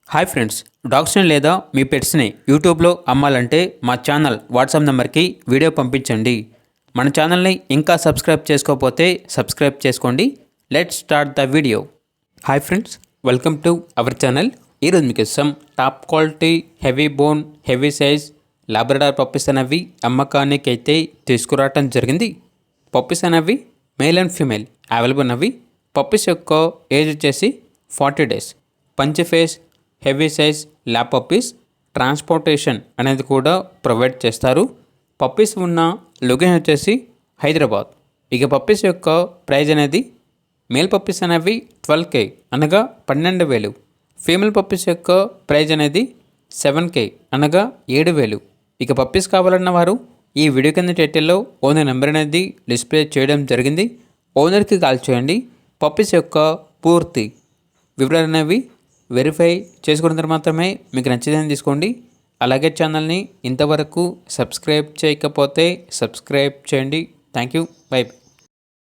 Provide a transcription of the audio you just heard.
Hi friends, డాగ్స్ని లేదా మీ పెట్స్ని యూట్యూబ్లో అమ్మాలంటే మా ఛానల్ వాట్సాప్ నెంబర్కి వీడియో పంపించండి. మన ఛానల్ని ఇంకా సబ్స్క్రైబ్ చేసుకోకపోతే సబ్స్క్రైబ్ చేసుకోండి. Let's start the video. Hi friends, welcome to our channel. ఈరోజు మీకు ఇస్తాం top quality heavy bone heavy size Labrador puppies అనేవి అమ్మకానికి అయితే తీసుకురావటం జరిగింది. పప్పీస్ అనేవి మేల్ అండ్ ఫీమేల్ అవైలబుల్ ఉన్నవి. పప్పీస్ యొక్క ఏజ్ వచ్చేసి 40 days. Punch face heavy size lab puppies transportation అనేది కూడా ప్రొవైడ్ చేస్తారు. పప్పీస్ ఉన్న లొకేషన్ వచ్చేసి హైదరాబాద్. ఇక పప్పీస్ యొక్క ప్రైజ్ అనేది మేల్ పప్పీస్ అనేవి 12K అనగా 12,000. ఫీమేల్ పప్పీస్ యొక్క ప్రైజ్ అనేది 7K అనగా 7,000. ఇక పప్పీస్ కావాలన్న వారు ఈ వీడియో కింద టైటిల్లో ఓనర్ నెంబర్ అనేది డిస్ప్లే చేయడం జరిగింది. ఓనర్కి కాల్ చేయండి. పప్పీస్ యొక్క పూర్తి వివరాలు అనేవి వెరిఫై చేసుకున్న తర్వాత మాత్రమే మీకు నచ్చేదని తీసుకోండి. అలాగే ఛానల్ని ఇంతవరకు సబ్స్క్రైబ్ చేయకపోతే సబ్స్క్రైబ్ చేయండి. Thank you. బై.